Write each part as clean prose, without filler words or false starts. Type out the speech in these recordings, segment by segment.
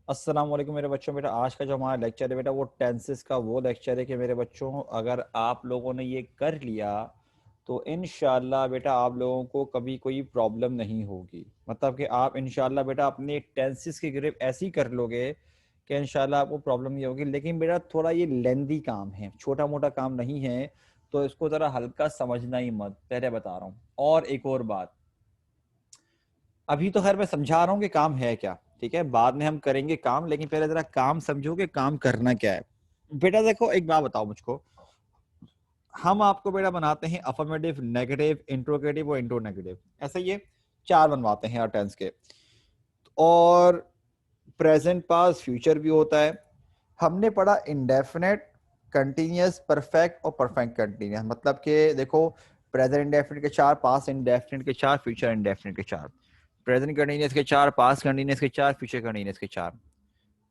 अस्सलाम वालेकुम मेरे बच्चों। बेटा आज का जो हमारा लेक्चर है बेटा वो टेंसेस का वो लेक्चर है कि मेरे बच्चों अगर आप लोगों ने ये कर लिया तो इंशाल्लाह बेटा आप लोगों को कभी कोई प्रॉब्लम नहीं होगी। मतलब कि आप इंशाल्लाह बेटा अपने टेंसेस की ग्रिप ऐसी कर लोगे कि इंशाल्लाह आपको प्रॉब्लम नहीं होगी। लेकिन बेटा थोड़ा ये लेंदी काम है, छोटा मोटा काम नहीं है, तो इसको ज़रा हल्का समझना ही मत, पहले बता रहा हूँ। और एक और बात, अभी तो खैर मैं समझा रहा हूँ कि काम है क्या, ठीक है, बाद में हम करेंगे काम, लेकिन पहले जरा काम समझो कि काम करना क्या है। बेटा देखो एक बात बताओ मुझको, हम आपको बेटा बनाते हैं अफर्मेटिव, नेगेटिव, इंट्रोगेटिव और इंट्रो नेगेटिव, ऐसा ये चार बनवाते हैं यार टेंस के। और प्रेजेंट, पास, फ्यूचर भी होता है। हमने पढ़ा इंडेफिनेट, कंटिन्यूअस, परफेक्ट और परफेक्ट कंटिन्यूअस। मतलब कि देखो, प्रेजेंट इंडेफिनेट के चार, पास इंडेफिनेट के चार, फ्यूचर इंडेफिनेट के चार। प्रेजेंट कंटिन्यूअस के चार, पास कंटिन्यूअस के चार, फ्यूचर कंटिन्यूअस के चार।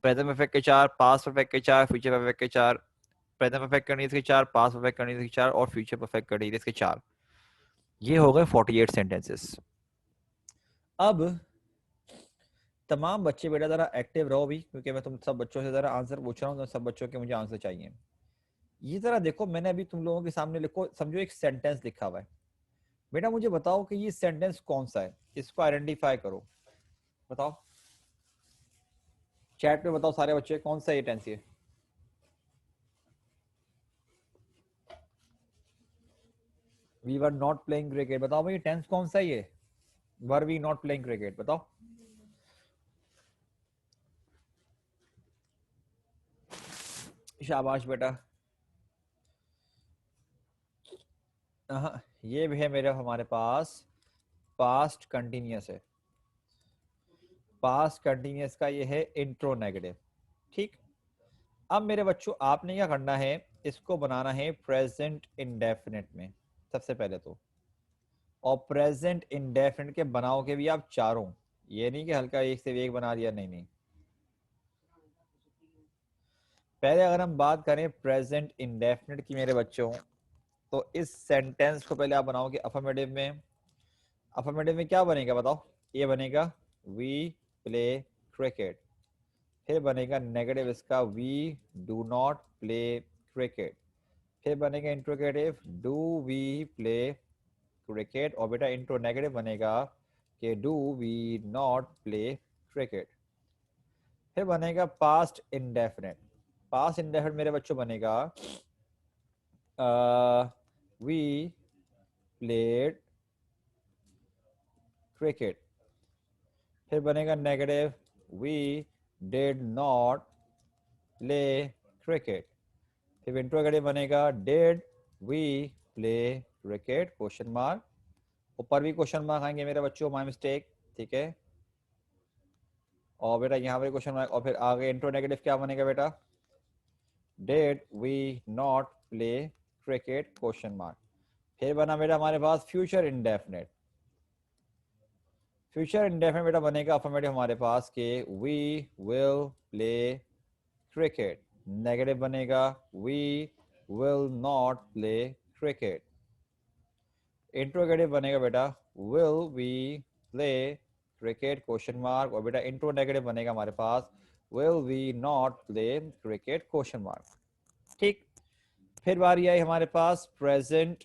प्रेजेंट परफेक्ट के चार, पास परफेक्ट के चार, फ्यूचर परफेक्ट के चार। प्रेजेंट परफेक्ट कंटिन्यूअस के चार, पास परफेक्ट कंटिन्यूअस के चार और फ्यूचर परफेक्ट कंटिन्यूअस के चार। ये हो गए 48 सेंटेंसेस। अब तमाम बच्चे बेटा जरा एक्टिव रहो भी, क्योंकि मैं तुम सब बच्चों से जरा आंसर पूछ रहा हूँ, तो सब बच्चों के मुझे आंसर चाहिए। ये जरा देखो, मैंने अभी तुम लोगों के सामने लिखो, समझो एक सेंटेंस लिखा हुआ है। बेटा मुझे बताओ कि ये सेंटेंस कौन सा है, इसको आइडेंटिफाई करो। बताओ, चैट में बताओ सारे बच्चे, कौन सा ये टेंस है। We were not playing cricket, बताओ भाई टेंस कौन सा है ये। Were we not playing cricket, बताओ। शाबाश बेटा। ये भी है मेरे हमारे पास पास्ट कंटिन्यूअस है। पास्ट कंटिन्यूअस का ये है इंट्रो नेगेटिव। ठीक, अब मेरे बच्चों आपने क्या करना है, इसको बनाना है प्रेजेंट इंडेफिनिट में सबसे पहले तो। और प्रेजेंट इंडेफिनिट के बनाओगे भी आप चारों, ये नहीं कि हल्का एक से एक बना दिया, नहीं नहीं। पहले अगर हम बात करें प्रेजेंट इंडेफिनिट की मेरे बच्चों, तो इस सेंटेंस को पहले आप बनाओगे अफर्मेटिव में। अफर्मेटिव में क्या बनेगा बताओ। ये बनेगा वी प्ले क्रिकेट। फिर बनेगा नेगेटिव इसका, we do not play cricket. फिर बनेगा interrogative, do we play cricket. और बेटा इंट्रो नेगेटिव बनेगा कि do we not play cricket. फिर बनेगा पास्ट इंडेफिनिट। पास्ट इंडेफिनिट मेरे बच्चों बनेगा वी प्लेड क्रिकेट। फिर बनेगा negative, we did not play cricket. फिर इंट्रोगेटिव बनेगा did we play cricket, question mark. ऊपर भी क्वेश्चन मार्क आएंगे मेरे बच्चों, माय मिस्टेक, ठीक है। और बेटा यहाँ पे क्वेश्चन मार्क, और फिर आगे इंट्रो नेगेटिव क्या बनेगा बेटा, did we not play cricket, question mark. फिर बना बेटा हमारे पास फ्यूचर इंडेफिनेट। फ्यूचर इंडेफिनेट बेटा बनेगा अफर्मेटिव हमारे पास के we will play cricket. Negative बनेगा we will not play cricket. Interrogative बनेगा बेटा will we play cricket, question mark. और बेटा इंट्रो नेगेटिव बनेगा हमारे पास will we not play cricket, question mark. ठीक, फिर बारी आई हमारे पास प्रेजेंट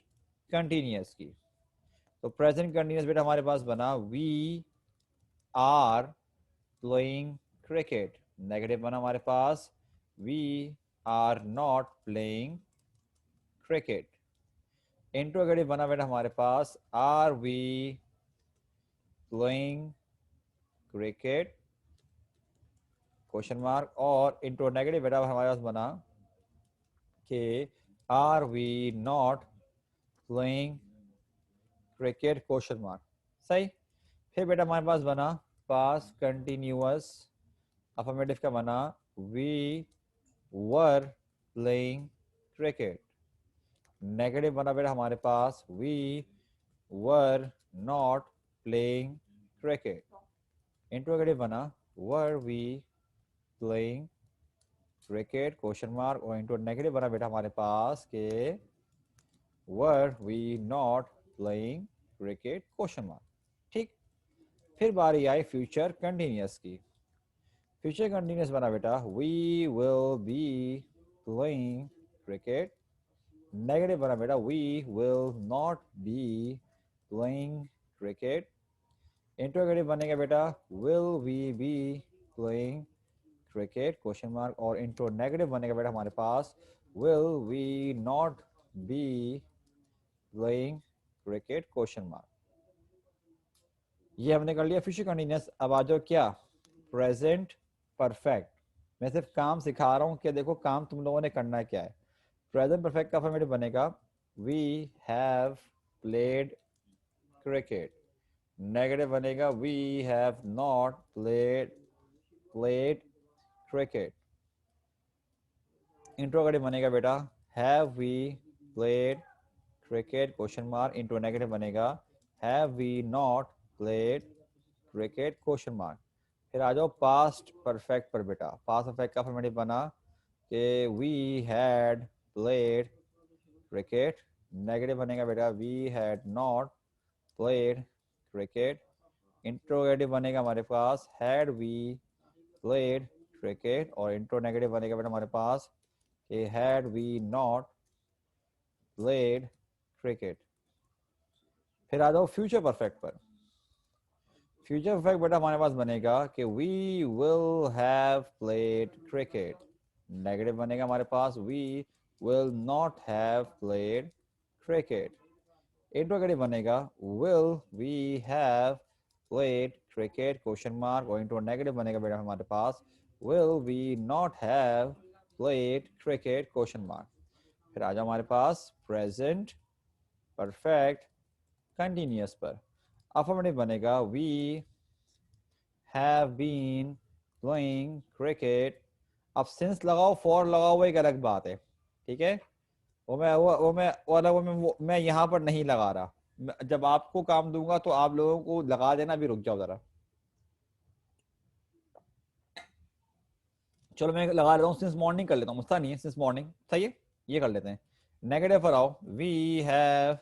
कंटिन्यूअस की। तो प्रेजेंट कंटिन्यूअस बेटा हमारे पास बना we are playing cricket. Negative बना हमारे पास we are not playing cricket. Interrogative बना बेटा हमारे पास are we playing cricket, question mark. और इंट्रो नेगेटिव बेटा हमारे पास बना कि are we not playing cricket, question mark. सही। फिर बेटा हमारे पास बना पास्ट कंटिन्यूअस। अफर्मेटिव का बना we were playing cricket. Negative बना बेटा हमारे पास we were not playing cricket. Interrogative बना were we playing cricket, question mark. और इंटू नेगेटिव बना बेटा हमारे पास के were we not playing cricket, question mark. ठीक, फिर बारी आई फ्यूचर कंटिन्यूअस की। फ्यूचर कंटिन्यूस बना बेटा, we will be playing cricket. Negative बना बेटा, we will not be playing cricket. Interrogative बनेगा बेटा, will we be playing cricket question mark. और इंट्रो नेगेटिव बनेगा बेटा हमारे पास, will we not be playing cricket question mark. ये हमने कर लिया फ्यूचर कंटिन्यूअस। अब आ जाओ क्या, प्रेजेंट परफेक्ट। मैं सिर्फ काम सिखा रहा हूँ कि देखो काम तुम लोगों ने करना है क्या है। प्रेजेंट परफेक्ट का फॉर्मेट बनेगा, we have played cricket. Negative बनेगा, we have not played cricket. Interrogative बनेगा बेटा, have we played cricket question mark. Intro negative बनेगा, have we not played cricket question mark. फिर आ जाओ पास्ट परफेक्ट पर बेटा। पास्ट परफेक्ट का फॉर्मेट बना कि we had played cricket. Negative बनेगा बेटा, we had not played cricket. Interrogative बनेगा हमारे पास, हैड वी प्लेड क्रिकेट। और इंट्रो नेगेटिव बनेगा बेटा हमारे पास कि had we not played cricket. फिर आ जाओ फ्यूचर परफेक्ट पर। फ्यूचर परफेक्ट बेटा हमारे पास बनेगा कि we will have played cricket. Negative बनेगा हमारे पास, we will not have played cricket. Interrogative बनेगा, will we have played cricket question mark. और इंट्रो नेगेटिव बनेगा बेटा हमारे पास, will we not have played cricket question mark. फिर आ जाओ हमारे पास प्रेजेंट परफेक्ट कंटिन्यूअस पर। अफर्मेटिव बनेगा, we have been playing cricket. अब सिंस लगाओ फॉर लगाओ वो एक अलग बात है, ठीक है। मैं यहाँ पर नहीं लगा रहा। जब आपको काम दूंगा तो आप लोगों को लगा देना। भी रुक जाओ जरा, चलो मैं लगा लेता हूँ, सिंस मॉर्निंग कर लेता हूँ। मुझसे नहीं है, सिंस मॉर्निंग सही है, ये कर लेते हैं। नेगेटिव पर आओ, वी हैव,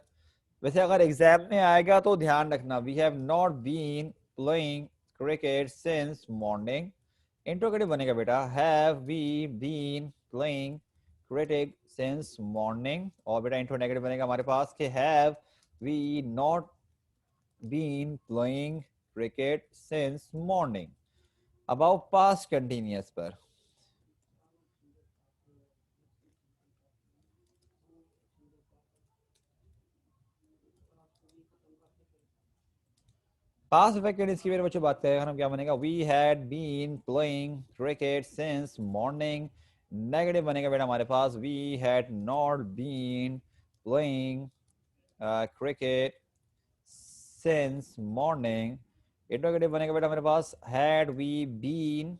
वैसे अगर एग्जाम में आएगा तो ध्यान रखना, we have not been playing cricket since morning. Interrogative बनेगा बेटा, have we been playing cricket since morning. और बेटा इंट्रो नेगेटिव बनेगा हमारे पास कि have we not been playing cricket since morning. अब आओ पास्ट कंटिन्यूअस पर। पास्ट परफेक्ट कंटिन्यूअस की मेरे बच्चों बात करें हम, क्या बनेगा, we had been playing cricket since morning. Negative बनेगा बेटा हमारे पास, we had not been playing cricket since morning. Interrogative बनेगा बेटा हमारे पास, had we been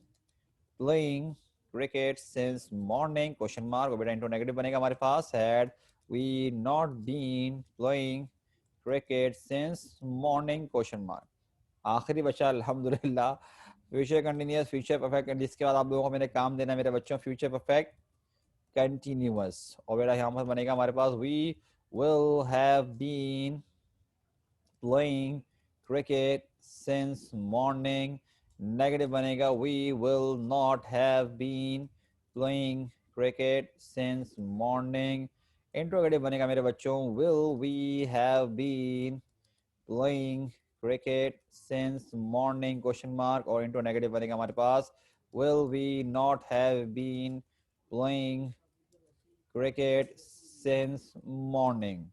playing cricket since morning question mark. और बेटा इंट्रो नेगेटिव बनेगा हमारे पास, had we not been playing cricket since morning question mark. आखिरी बचा अल्हम्दुलिल्लाह फ्यूचर कंटिन्यूअस, फ्यूचर परफेक्ट। जिसके बाद आप लोगों को मैंने काम देना मेरे बच्चों, फ्यूचर परफेक्ट कंटिन्यूअस। और बेटा यहाँ पर बनेगा हमारे पास, we will have been playing cricket since morning. Negative बनेगा, we will not have been playing cricket since morning. Interrogative बनेगा मेरे बच्चों, will we have been playing cricket since morning question mark. और इंटू नेगेटिव बनेगा हमारे पास, will we not have been playing cricket since morning.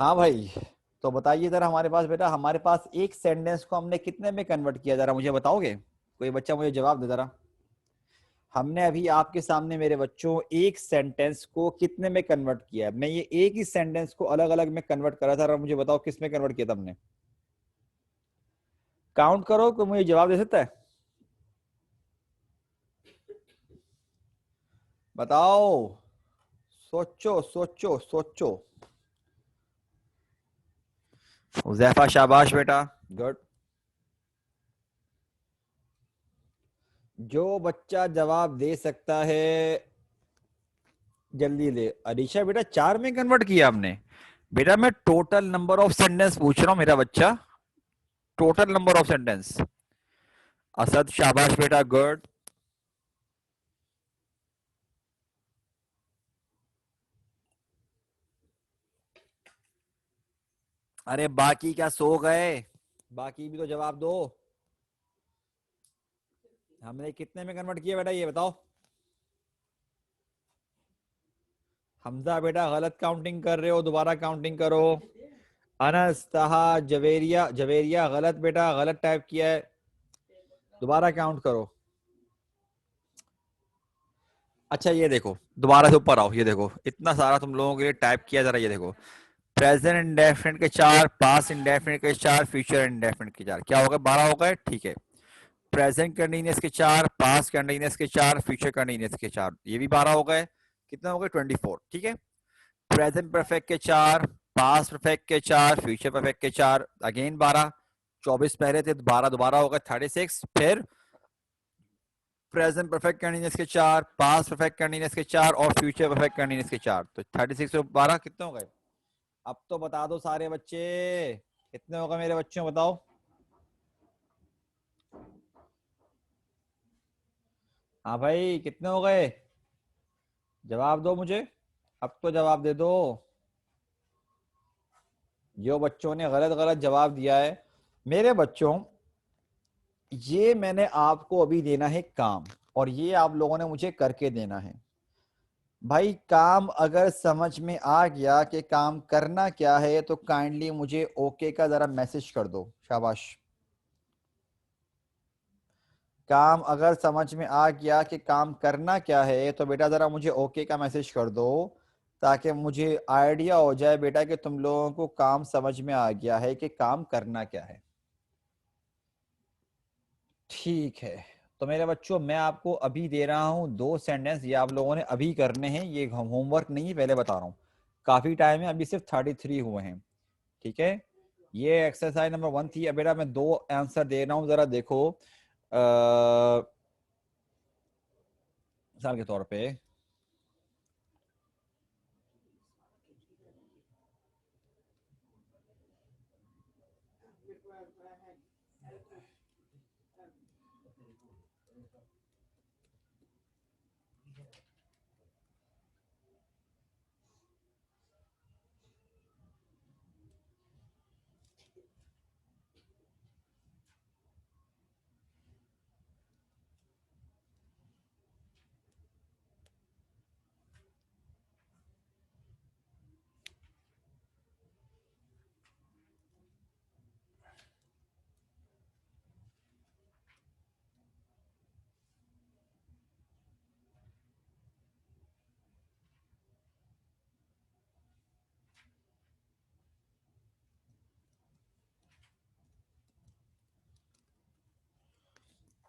हाँ भाई, तो बताइए जरा हमारे पास बेटा, हमारे पास एक सेंटेंस को हमने कितने में कन्वर्ट किया, जरा मुझे बताओगे? कोई बच्चा मुझे जवाब दे जरा। हमने अभी आपके सामने मेरे बच्चों एक सेंटेंस को कितने में कन्वर्ट किया है? मैं ये एक ही सेंटेंस को अलग अलग में कन्वर्ट करा था, मुझे बताओ किस में कन्वर्ट किया था हमने? काउंट करो, कोई मुझे जवाब दे सकता है? बताओ, सोचो सोचो सोचो। उज़ैफा शाबाश बेटा, गुड। जो बच्चा जवाब दे सकता है जल्दी दे। अरीशा बेटा 4 में कन्वर्ट किया हमने। बेटा मैं टोटल नंबर ऑफ सेंटेंस पूछ रहा हूं मेरा बच्चा, total number of sentence. Asad शाबाश बेटा, गुड। अरे बाकी क्या सो गए? बाकी भी तो जवाब दो। हमने कितने में कन्वर्ट किया बेटा ये बताओ। हमजा बेटा गलत काउंटिंग कर रहे हो, दोबारा काउंटिंग करो। अनस, तहा, जवेरिया, जवेरिया गलत बेटा, गलत टाइप किया है, दोबारा काउंट करो। अच्छा ये देखो, दोबारा से ऊपर आओ, ये देखो इतना सारा तुम लोगों के लिए टाइप किया, जरा ये देखो। प्रेजेंट इंडेफिनिट के चार, पास्ट इंडेफिनिट के चार, फ्यूचर इंडेफिनिट के चार, क्या हो गए? 12 हो गए, ठीक है। प्रेजेंट कंटिन्यूअस के चार, पास्ट कंटिन्यूअस के चार, फ्यूचर कंटिन्यूअस के चार, ये भी 12 हो गए। कितने हो गए? 24, ठीक है। प्रेजेंट परफेक्ट के चार, पास्ट परफेक्ट के चार, फ्यूचर परफेक्ट के चार, अगेन 12। 24 पहले थे, 12 दोबारा हो गए 36। फिर प्रेजेंट परफेक्ट कंटीन्यूअस के चार, पास्ट परफेक्ट कंटीन्यूअस के चार और फ्यूचर परफेक्ट कंटीन्यूअस के चार, तो 36 और 12 कितने हो गए? अब तो बता दो सारे बच्चे, कितने हो गए मेरे बच्चों, बताओ। हाँ भाई कितने हो गए? जवाब दो मुझे, अब तो जवाब दे दो। जो बच्चों ने गलत गलत जवाब दिया है मेरे बच्चों, ये मैंने आपको अभी देना है काम, और ये आप लोगों ने मुझे करके देना है। भाई काम अगर समझ में आ गया कि काम करना क्या है, तो काइंडली मुझे ओके का जरा मैसेज कर दो, शाबाश। काम अगर समझ में आ गया कि काम करना क्या है, तो बेटा जरा मुझे ओके का मैसेज कर दो, ताकि मुझे आइडिया हो जाए बेटा कि तुम लोगों को काम समझ में आ गया है कि काम करना क्या है। ठीक है, तो मेरे बच्चों मैं आपको अभी दे रहा हूं 2 सेंटेंस, ये आप लोगों ने अभी करने हैं, ये होमवर्क नहीं है, पहले बता रहा हूँ। काफी टाइम है, अभी सिर्फ 33 हुए हैं, ठीक है। ये एक्सरसाइज नंबर 1 थी। अब बेटा मैं 2 आंसर दे रहा हूं, जरा देखो। मिसाल के तौर पे,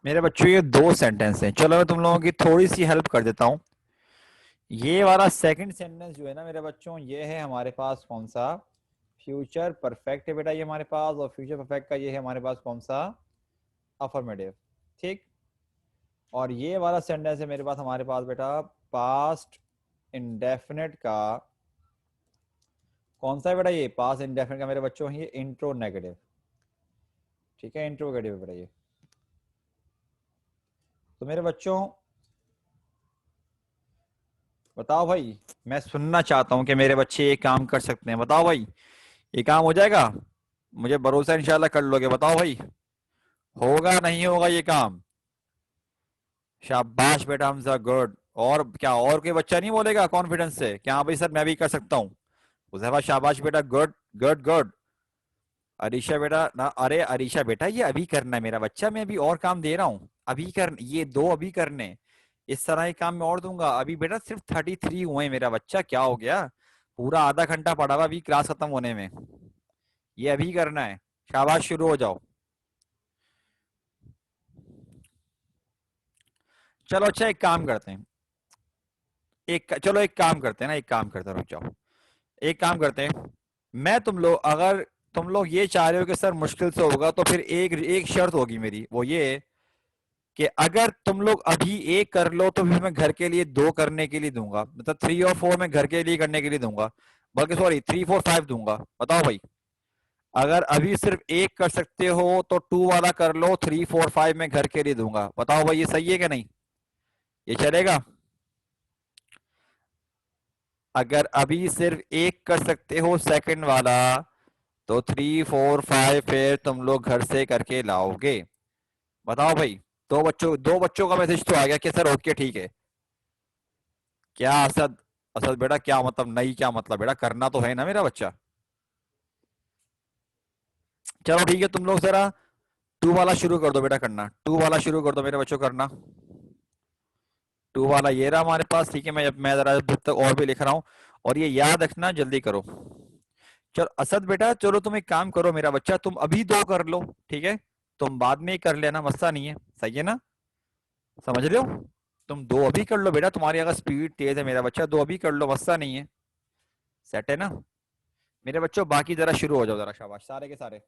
मेरे बच्चों ये 2 सेंटेंस हैं, चलो मैं तुम लोगों की थोड़ी सी हेल्प कर देता हूँ। ये वाला सेकंड सेंटेंस जो है ना मेरे बच्चों, ये है हमारे पास कौन सा? फ्यूचर परफेक्ट है बेटा ये हमारे पास, और फ्यूचर परफेक्ट का ये है हमारे पास कौन सा? अफर्मेटिव, ठीक। और ये वाला सेंटेंस है मेरे पास, हमारे पास बेटा पास्ट इंडेफिनिट का कौन सा है बेटा? ये पास्ट इंडेफिनिट का मेरे बच्चों ये इंट्रो नेगेटिव, ठीक है, इंट्रोगेटिव बेटा ये। तो मेरे बच्चों बताओ भाई, मैं सुनना चाहता हूं कि मेरे बच्चे ये काम कर सकते हैं, बताओ भाई, ये काम हो जाएगा? मुझे भरोसा, इंशाल्लाह कर लोगे, बताओ भाई, होगा नहीं होगा ये काम? शाबाश बेटा हमजा, गुड। और क्या, और कोई बच्चा नहीं बोलेगा कॉन्फिडेंस से कि हाँ भाई सर मैं भी कर सकता हूँ? हुज़ैफा शाबाश बेटा, गुड गुड गुड। अरीशा बेटा ना, अरे अरीशा बेटा ये अभी करना है मेरा बच्चा, मैं अभी और काम दे रहा हूँ, अभी कर, ये 2 अभी करने, इस तरह के काम मैं और दूंगा। अभी बेटा सिर्फ 33 हुए हैं मेरा बच्चा, क्या हो गया? पूरा आधा घंटा पड़ा हुआ अभी क्लास खत्म होने में, ये अभी करना है। शाबाश, शुरू हो जाओ। चलो अच्छा एक काम करते हैं, एक चलो एक काम करते हैं ना, एक काम करते हैं, रुक जाओ, एक काम करते हैं। मैं तुम लोग, अगर तुम लोग ये चाह रहे हो कि सर मुश्किल से होगा, तो फिर एक एक शर्त होगी मेरी, वो ये कि अगर तुम लोग अभी एक कर लो, तो फिर मैं घर के लिए 2 करने के लिए दूंगा, मतलब 3 और 4 मैं घर के लिए करने के लिए दूंगा, बल्कि सॉरी 3 4 5 दूंगा, बताओ भाई। अगर अभी सिर्फ एक कर सकते हो तो टू वाला कर लो, 3 4 5 मैं घर के लिए दूंगा। बताओ भाई ये सही है कि नहीं, ये चलेगा? अगर अभी सिर्फ एक कर सकते हो सेकंड वाला, तो 3 4 5 फिर तुम लोग घर से करके लाओगे। बताओ भाई। दो बच्चों का मैसेज तो आ गया कि सर ओके ठीक है। क्या असद? असद बेटा क्या मतलब नहीं, क्या मतलब बेटा, करना तो है ना मेरा बच्चा। चलो ठीक है, तुम लोग जरा टू वाला शुरू कर दो बेटा करना, टू वाला शुरू कर दो मेरे बच्चों करना। टू वाला ये रहा हमारे पास, ठीक है। मैं जरा जब तक और भी लिख रहा हूँ, और ये याद रखना, जल्दी करो। चलो असद बेटा, चलो तुम एक काम करो मेरा बच्चा, तुम अभी दो कर लो, ठीक है। तुम बाद में ही कर लेना, मसला नहीं है, सही है ना? समझ रहे हो? तुम दो अभी कर लो बेटा, तुम्हारी अगर स्पीड तेज है मेरा बच्चा, दो अभी कर लो, मसला नहीं है। सेट है ना मेरे बच्चों? बाकी जरा शुरू हो जाओ जरा, शाबाश सारे के सारे।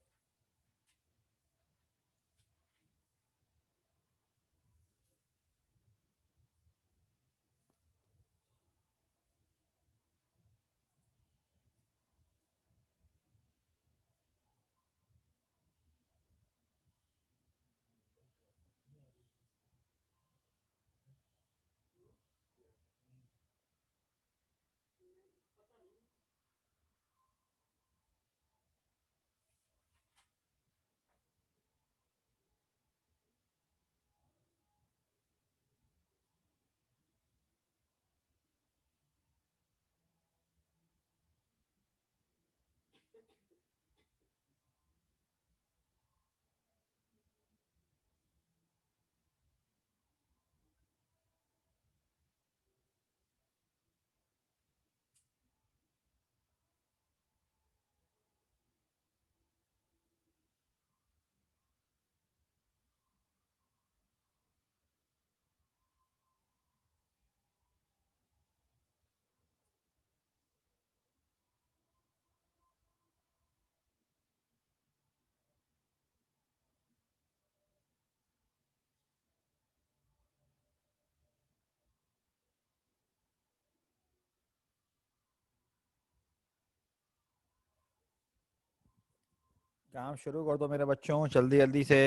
काम शुरू कर दो मेरे बच्चों, जल्दी जल्दी से,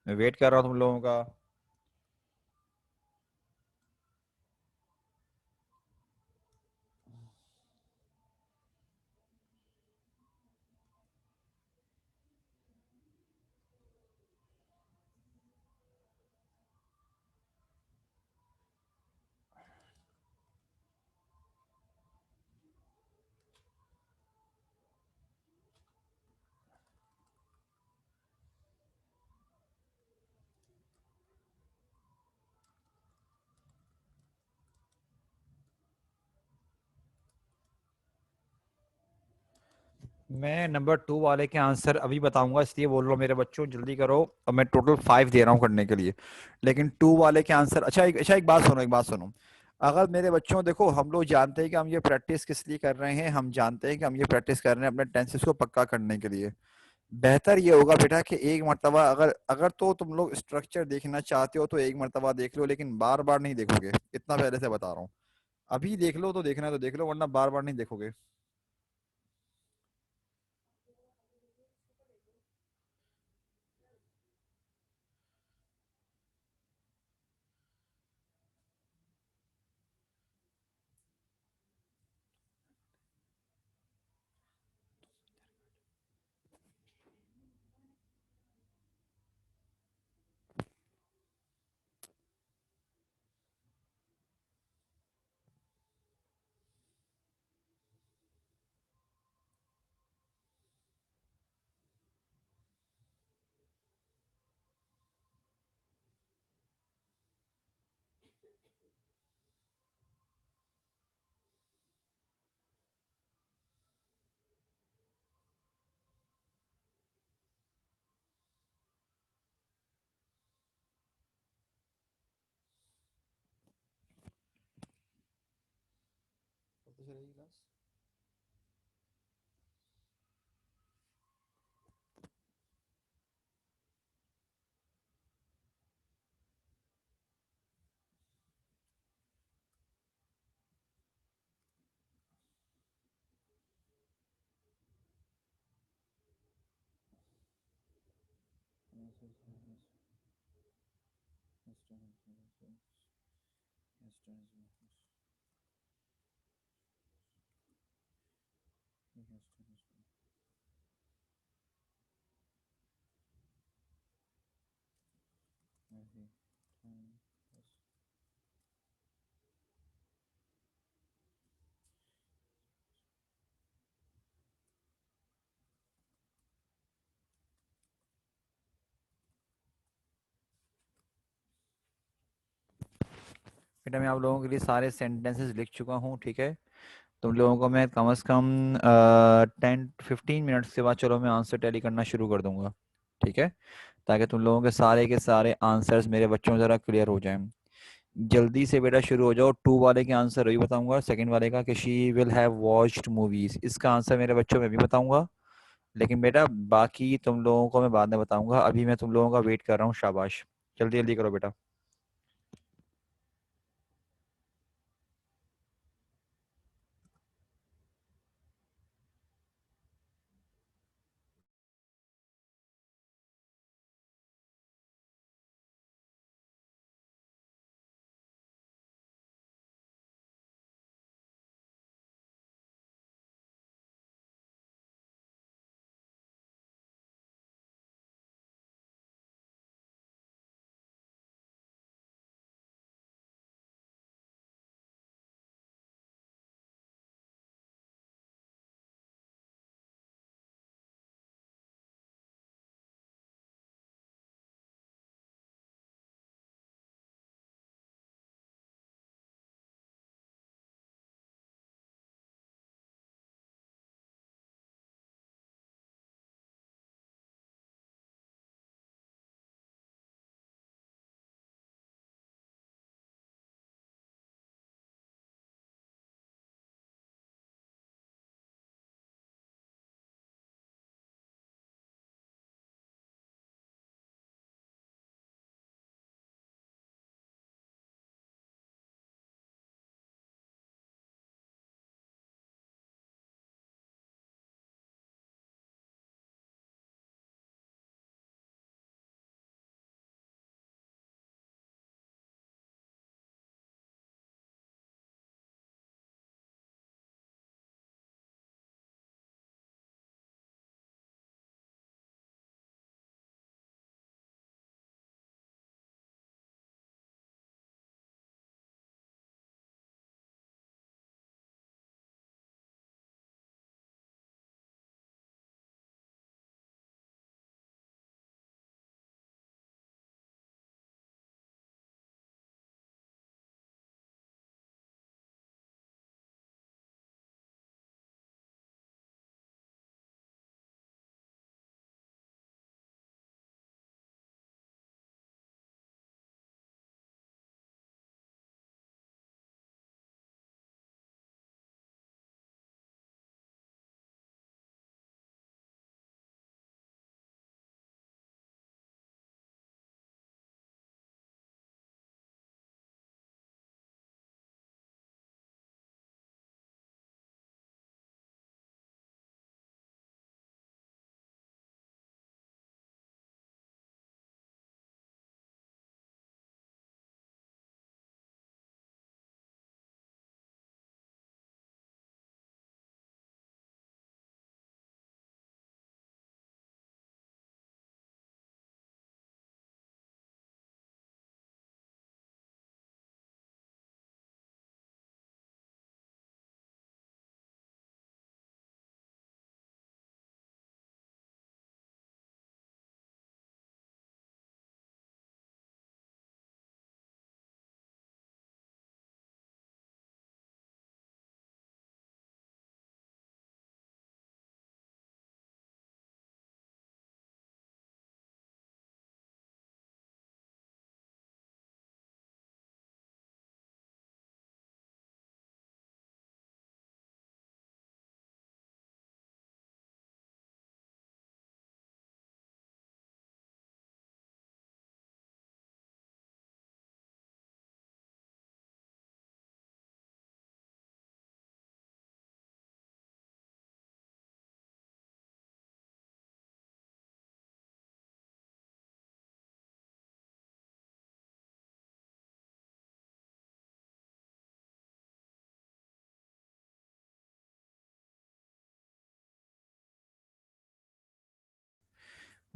मैं वेट कर रहा हूँ तुम लोगों का। मैं नंबर टू वाले के आंसर अभी बताऊंगा, इसलिए बोल रहा हूँ मेरे बच्चों जल्दी करो। अब मैं टोटल 5 दे रहा हूँ करने के लिए, लेकिन टू वाले के आंसर, अच्छा एक बात सुनो, एक बात सुनो। अगर मेरे बच्चों देखो, हम लोग जानते हैं कि हम ये प्रैक्टिस किस लिए कर रहे हैं, हम जानते हैं कि हम ये प्रैक्टिस कर रहे हैं अपने टेंसेस को पक्का करने के लिए। बेहतर ये होगा बेटा कि एक मर्तबा, अगर अगर तो तुम लोग स्ट्रक्चर देखना चाहते हो तो एक मर्तबा देख लो, लेकिन बार बार नहीं देखोगे, इतना पहले से बता रहा हूँ। अभी देख लो तो देखना है तो देख लो, वरना बार बार नहीं देखोगे। बेटा मैं आप लोगों के लिए सारे सेंटेंसेस लिख चुका हूँ, ठीक है। तुम लोगों को मैं कम से कम 10-15 मिनट्स के बाद चलो मैं आंसर टैली करना शुरू कर दूंगा, ठीक है, ताकि तुम लोगों के सारे आंसर्स मेरे बच्चों में ज़रा क्लियर हो जाएं। जल्दी से बेटा शुरू हो जाओ। टू वाले के आंसर वही बताऊंगा, सेकंड वाले का कि she will have watched movies, इसका आंसर मेरे बच्चों में भी बताऊंगा। लेकिन बेटा बाकी तुम लोगों को मैं बाद में बताऊंगा, अभी मैं तुम लोगों का वेट कर रहा हूँ। शाबाश, जल्दी जल्दी करो बेटा।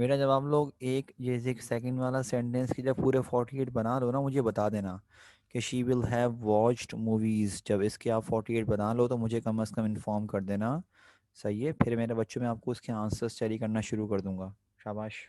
बेटा जब आप लोग एक जैसे एक सेकंड वाला सेंटेंस की जब पूरे 48 बना लो ना, मुझे बता देना कि she will have watched movies. जब इसके आप 48 बना लो तो मुझे कम से कम इन्फॉर्म कर देना। सही है, फिर मेरे बच्चों में आपको उसके आंसर्स चैरी करना शुरू कर दूंगा। शाबाश।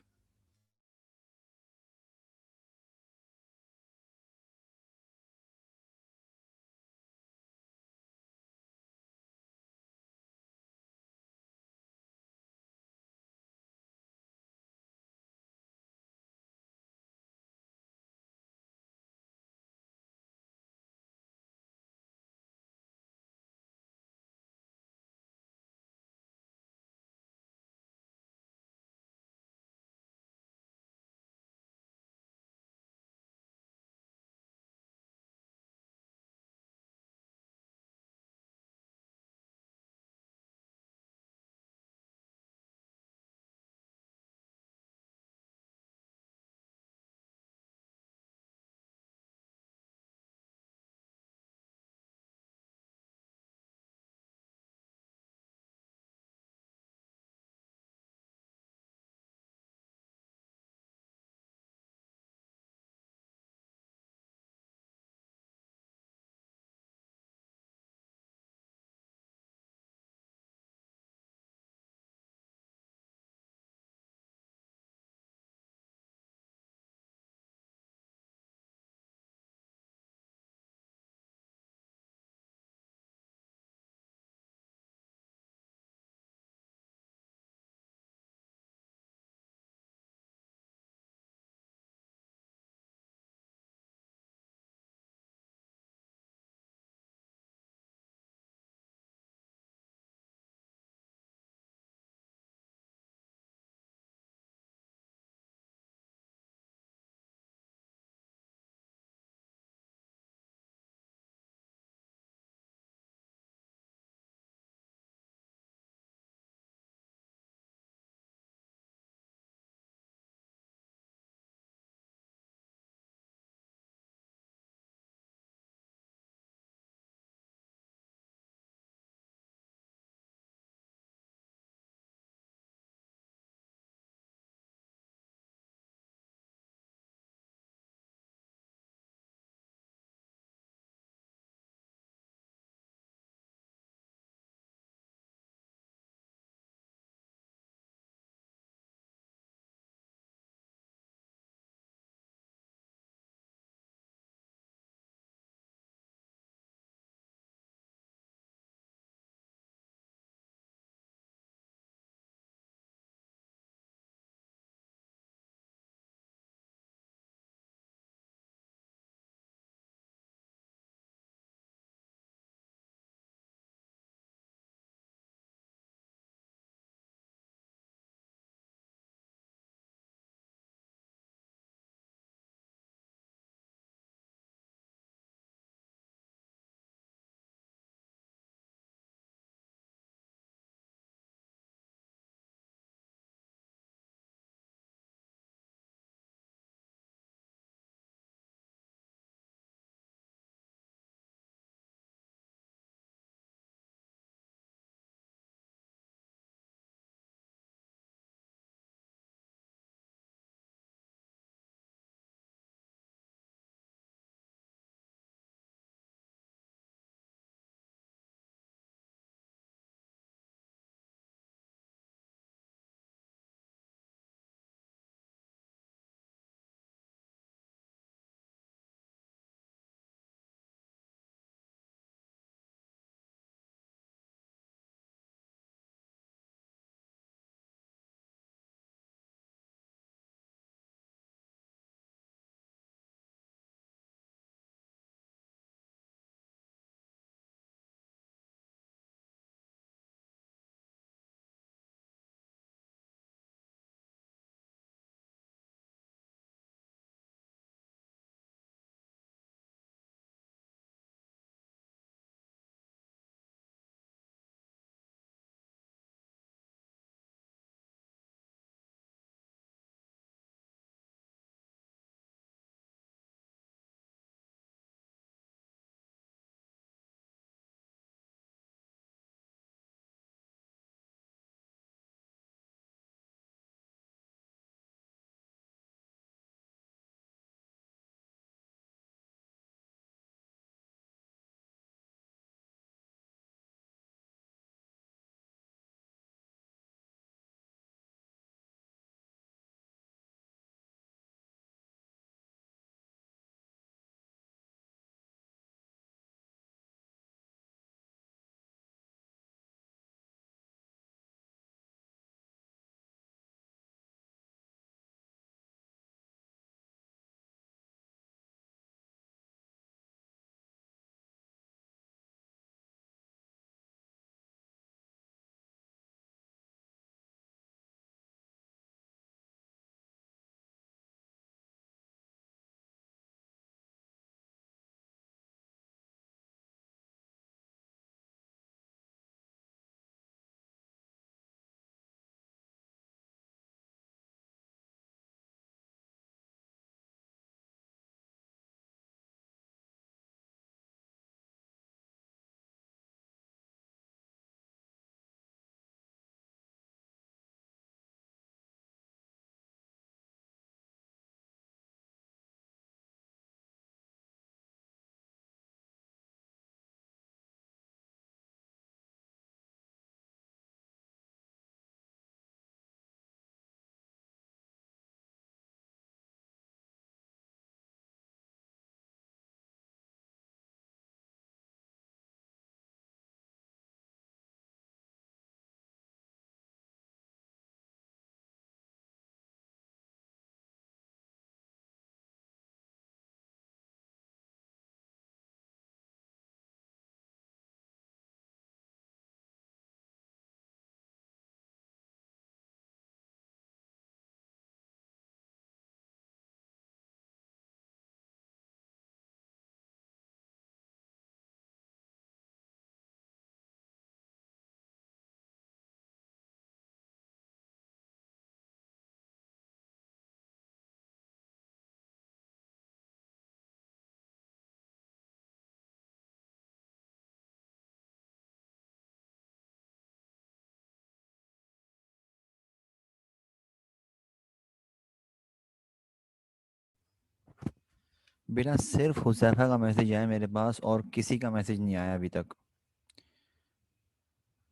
बेटा सिर्फ हुज़ैफा का मैसेज आया मेरे पास और किसी का मैसेज नहीं आया अभी तक।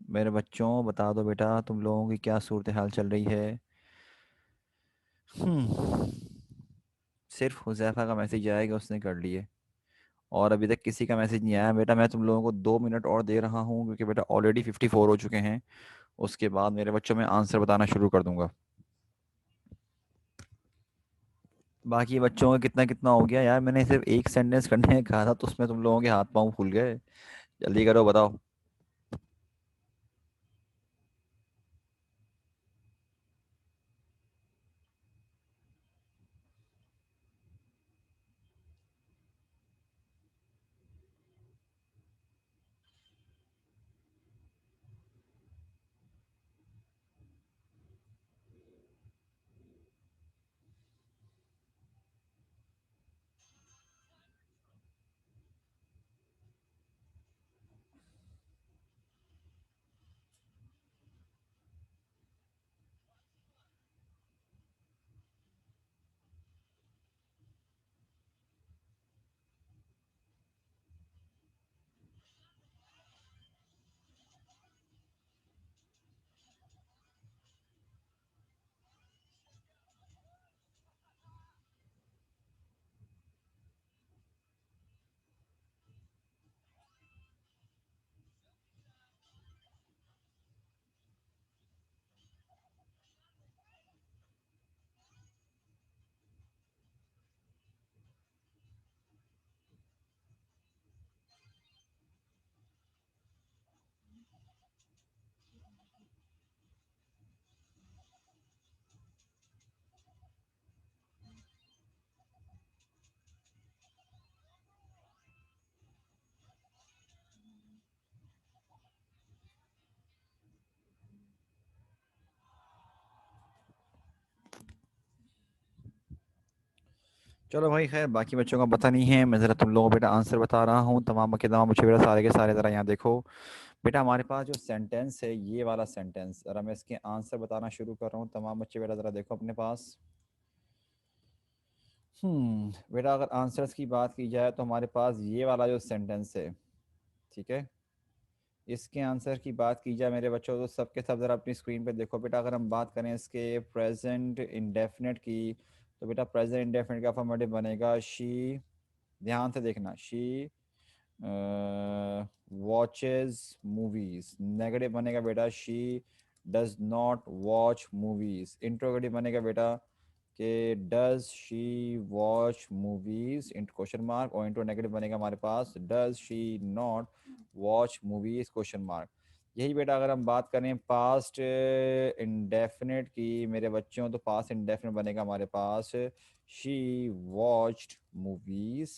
मेरे बच्चों बता दो बेटा तुम लोगों की क्या सूरत हाल चल रही है। हम्म सिर्फ हुज़ैफा का मैसेज आया कि उसने कर लिए और अभी तक किसी का मैसेज नहीं आया। बेटा मैं तुम लोगों को 2 मिनट और दे रहा हूँ क्योंकि बेटा ऑलरेडी 54 हो चुके हैं। उसके बाद मेरे बच्चों में आंसर बताना शुरू कर दूंगा। बाकी बच्चों का कितना कितना हो गया यार, मैंने सिर्फ एक सेंटेंस करने का कहा था तो उसमें तुम लोगों के हाथ पांव फूल गए। जल्दी करो बताओ। चलो भाई खैर बाकी बच्चों का पता नहीं है, मैं ज़रा तुम लोगों को बेटा आंसर बता रहा हूँ तमाम के तमाम मुझे बेटा सारे के सारे। ज़रा यहाँ देखो बेटा, हमारे पास जो सेंटेंस है ये वाला सेंटेंस, ज़रा मैं इसके आंसर बताना शुरू कर रहा हूँ तमाम बच्चे बेटा ज़रा देखो अपने पास। बेटा अगर आंसर्स की बात की जाए तो हमारे पास ये वाला जो सेंटेंस है, ठीक है, इसके आंसर की बात की जाए मेरे बच्चों तो सबके सब ज़रा अपनी स्क्रीन पे देखो बेटा। अगर हम बात करें इसके प्रेजेंट इंडेफिनिट की तो बेटा प्रेजेंट इंडेफिनिट का अफर्मेटिव बनेगा शी। ध्यान से देखना, शी वॉचेज मूवीज। नेगेटिव बनेगा बेटा she does not watch movies. Interrogative बनेगा बेटा कि डज शी वॉच मूवीज इंट क्वेश्चन मार्क। और इंट्रो नेगेटिव बनेगा हमारे पास does she not watch movies question mark. यही बेटा अगर हम बात करें पास्ट इंडेफिनिट की मेरे बच्चों तो पास्ट इंडेफिनिट बनेगा हमारे पास she watched movies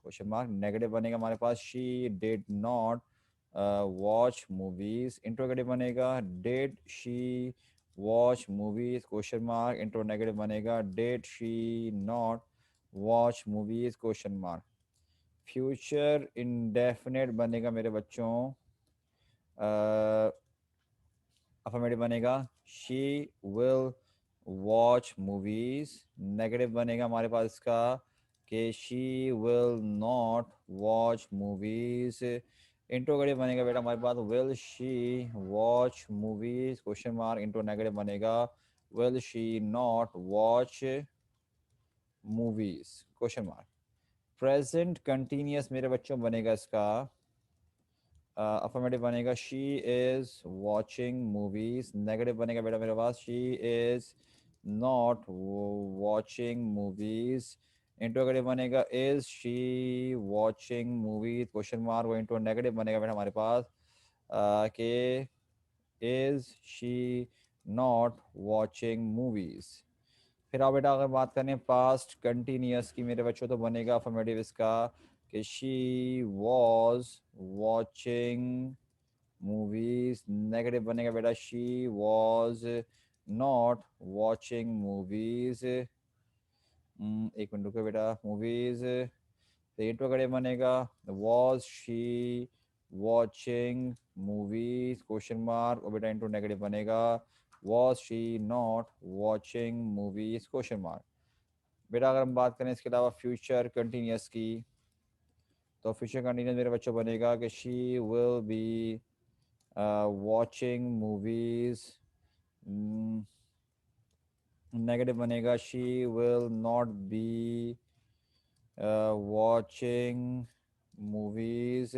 question mark. Negative बनेगा हमारे पास she did not watch movies. Interrogative बनेगा did she watch movies question mark. Intro negative बनेगा did she not watch movies question mark. Future indefinite बनेगा मेरे बच्चों अफर्मेटिव बनेगा she will watch movies. Negative बनेगा हमारे पास इसका कि she will not watch movies. Interrogative बनेगा बेटा हमारे पास will she watch movies question mark. Intro negative बनेगा will she not watch movies question mark. Present continuous मेरे बच्चों बनेगा इसका अफर्मेटिव बनेगा she is watching movies. Negative बनेगा बेटा मेरे पास she is not watching movies. Interrogative बनेगा is she watching movies question mark. वो इंट्रो नेगेटिव बनेगा बेटा हमारे पास कि is she not watching movies. फिर आप बेटा अगर बात करें पास्ट कंटिन्यूस की मेरे बच्चों तो बनेगा अफर्मेटिव इसका कि she was watching movies. Negative बनेगा बेटा she was not watching movies. एक मिनट रुको बेटा मूवीज। तो इंट्रोगेटिव बनेगा was she watching movies question mark. और बेटा इंट्रो नेगेटिव बनेगा was she not watching movies question mark. बेटा अगर हम बात करें इसके अलावा फ्यूचर कंटिन्यूस की, तो फ्यूचर कंटिन्यूस मेरे बच्चों बनेगा कि she will be watching movies. Negative बनेगा she will not be watching movies.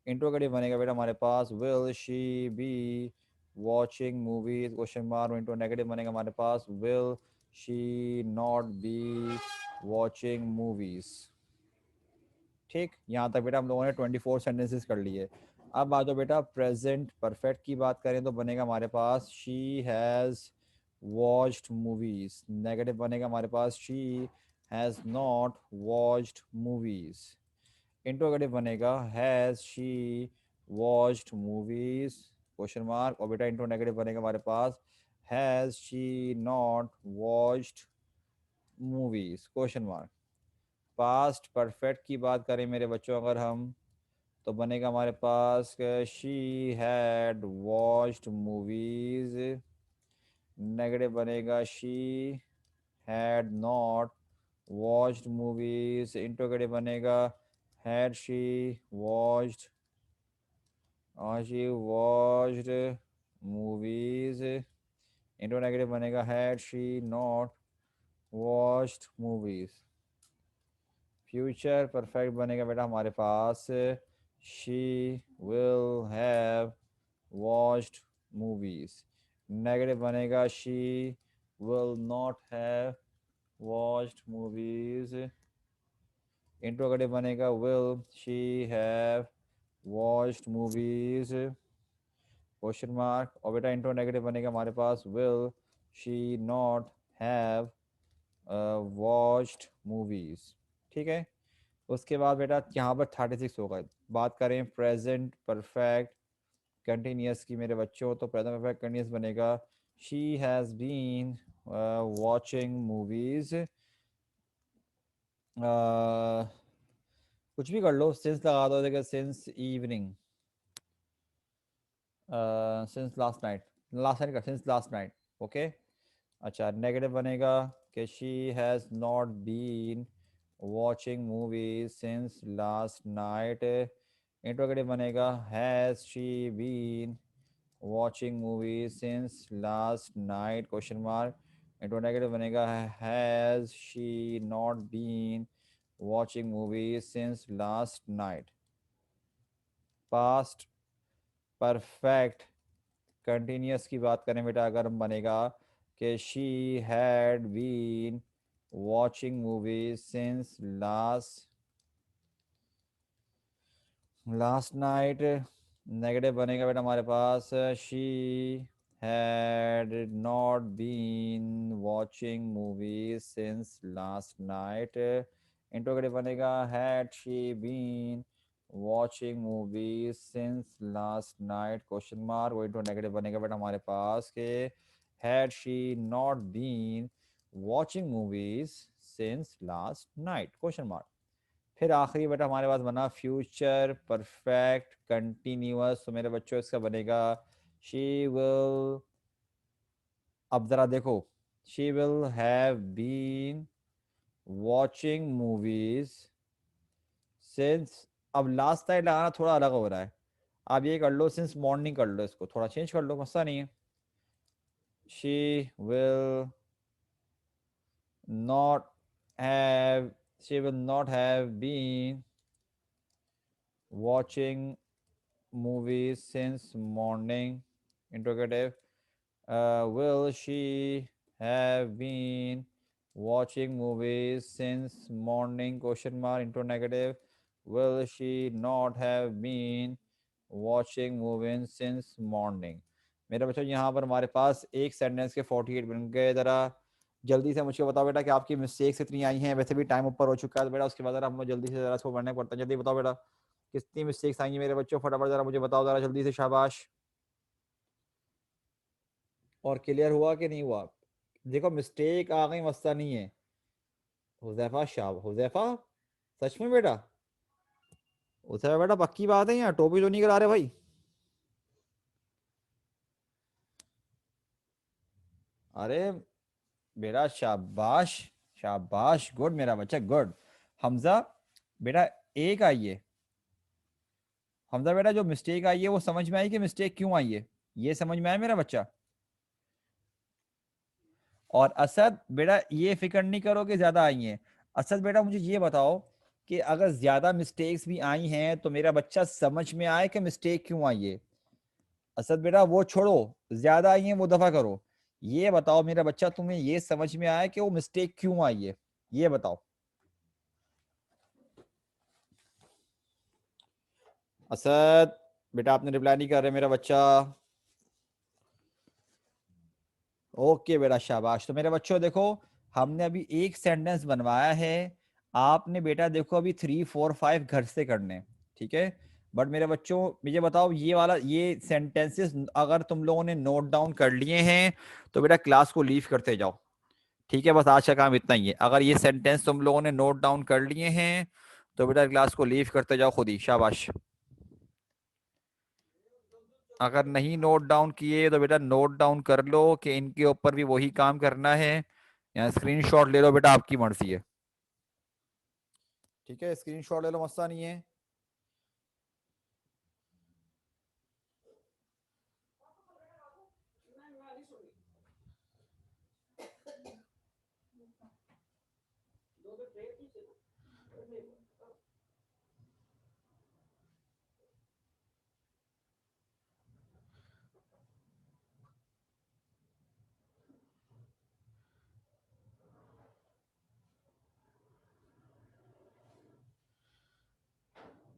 Interrogative बनेगा बेटा हमारे पास will she be watching movies question mark. Intro negative बनेगा हमारे पास will she not be watching movies. ठीक, यहाँ तक बेटा हम लोगों ने 24 सेंटेंसेस कर लिए। अब आ जाओ बेटा प्रेजेंट परफेक्ट की बात करें तो बनेगा हमारे पास she has watched movies. Negative बनेगा हमारे पास she has not watched movies. Interrogative बनेगा has she watched movies question mark. और बेटा इंट्रो नेगेटिव बनेगा हमारे पास has she not watched movies question mark. Past perfect की बात करें मेरे बच्चों अगर हम, तो बनेगा हमारे पास she had watched movies. Negative बनेगा she had not watched movies. Interrogative बनेगा हैड शी वॉच्ड और she watched movies. Intro negative बनेगा had she not watched movies. Future perfect बनेगा बेटा हमारे पास she will have watched movies. Negative बनेगा she will not have watched movies. Interrogative बनेगा will she have watched movies question mark. और बेटा intro negative बनेगा हमारे पास will she not have watched movies. ठीक है, उसके बाद बेटा यहाँ पर 36 होगा। बात करें प्रेजेंट परफेक्ट कंटिन्यूस की मेरे बच्चों, तो प्रेजेंट परफेक्ट कंटिन्यूस बनेगा she has been watching movies. कुछ भी कर लो, सिंस लगा दो, देखिए since evening, since last night, last night का सिंस लास्ट नाइट। ओके, अच्छा नेगेटिव बनेगा कि she has not been watching movies since last night. Interrogative बनेगा has she been watching movies since last night question mark. Interrogative बनेगा has she not been watching movies since last night. Past perfect continuous की बात करें बेटा अगर हम बनेगा कि she had been watching movies since last night. Negative बनेगा बेटा हमारे पास she had not been watching movies since last night. Interrogative बनेगा had she been watching movies since last night question mark. वो इंट्रो नेगेटिव बनेगा बेटा हमारे पास के had she not been watching movies since last night question mark. फिर आखिरी बेटा हमारे पास बना फ्यूचर परफेक्ट कंटिन्यूअस, तो मेरे बच्चों इसका बनेगा शी विल, अब जरा देखो, she will have been watching movies since, अब लास्ट नाइट लगाना थोड़ा अलग हो रहा है, आप ये कर लो सिंस मॉर्निंग कर लो, इसको थोड़ा चेंज कर लो, मसला नहीं है। She will not have, she will not have been watching movies since morning. Interrogative. Will she have been watching movies since morning? Question mark. Interrogative. Will she not have been watching movies since morning? मेरे बच्चों यहाँ पर हमारे पास एक sentence के 48 बन गए। ज़रा जल्दी से मुझे बताओ बेटा कि आपकी मिस्टेक्स इतनी आई हैं, वैसे भी टाइम ऊपर हो चुका है, तो बेटा उसके बाद ज़रा हम जल्दी से ज़रा इसको पढ़ना पड़ता है। जल्दी बताओ बेटा कितनी मिस्टेक्स आई हैं मेरे बच्चों, फटाफट जरा मुझे बताओ जरा जल्दी से, शाबाश। और क्लियर हुआ कि नहीं हुआ? देखो मिस्टेक आ गई, मसला नहीं है। हुजैफा शाह, हुजैफा सच में बेटा, हुजैफा बेटा पक्की बात है, यहाँ टोपी तो नहीं करा रहे भाई? अरे बेटा शाबाश, शाबाश, गुड मेरा बच्चा, गुड। हमजा बेटा, एक आई है। हमजा बेटा, जो मिस्टेक आई है वो समझ में आई कि मिस्टेक क्यों आई है, ये समझ में आया मेरा बच्चा? और असद बेटा, ये फिक्र नहीं करो कि ज्यादा आई हैं। असद बेटा, मुझे ये बताओ कि अगर ज्यादा मिस्टेक्स भी आई हैं तो मेरा बच्चा समझ में आए कि मिस्टेक क्यों आई है। असद बेटा, वो छोड़ो, ज्यादा आई हैं वो दफा करो। ये बताओ मेरा बच्चा, तुम्हें ये समझ में आया कि वो मिस्टेक क्यों आई है, ये बताओ। असद बेटा, आपने रिप्लाई नहीं कर रहे मेरा बच्चा। ओके बेटा, शाबाश। तो मेरे बच्चों देखो, हमने अभी एक सेंटेंस बनवाया है। आपने बेटा देखो अभी 3 4 5 घर से करने, ठीक है। बट मेरे बच्चों, मुझे बताओ, ये वाला ये सेंटेंसेस अगर तुम लोगों ने नोट डाउन कर लिए हैं तो बेटा क्लास को लीव करते जाओ, ठीक है। बस आज का काम इतना ही है। अगर ये सेंटेंस तुम लोगों ने नोट डाउन कर लिए हैं तो बेटा क्लास को लीव करते जाओ खुद ही, शाबाश। अगर नहीं नोट डाउन किए तो बेटा नोट डाउन कर लो कि इनके ऊपर भी वही काम करना है, या स्क्रीनशॉट ले लो बेटा, आपकी मर्जी है, ठीक है। स्क्रीनशॉट ले लो, मसला नहीं है।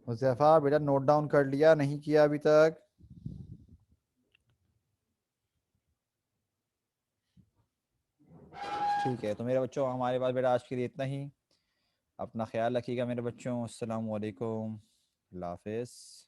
मुजफ्फा बेटा, नोट डाउन कर लिया, नहीं किया अभी तक? ठीक है, तो मेरे बच्चों हमारे पास बेटा आज के लिए इतना ही। अपना ख्याल रखिएगा मेरे बच्चों। अस्सलाम वालेकुम, अल्लाह हाफिज़।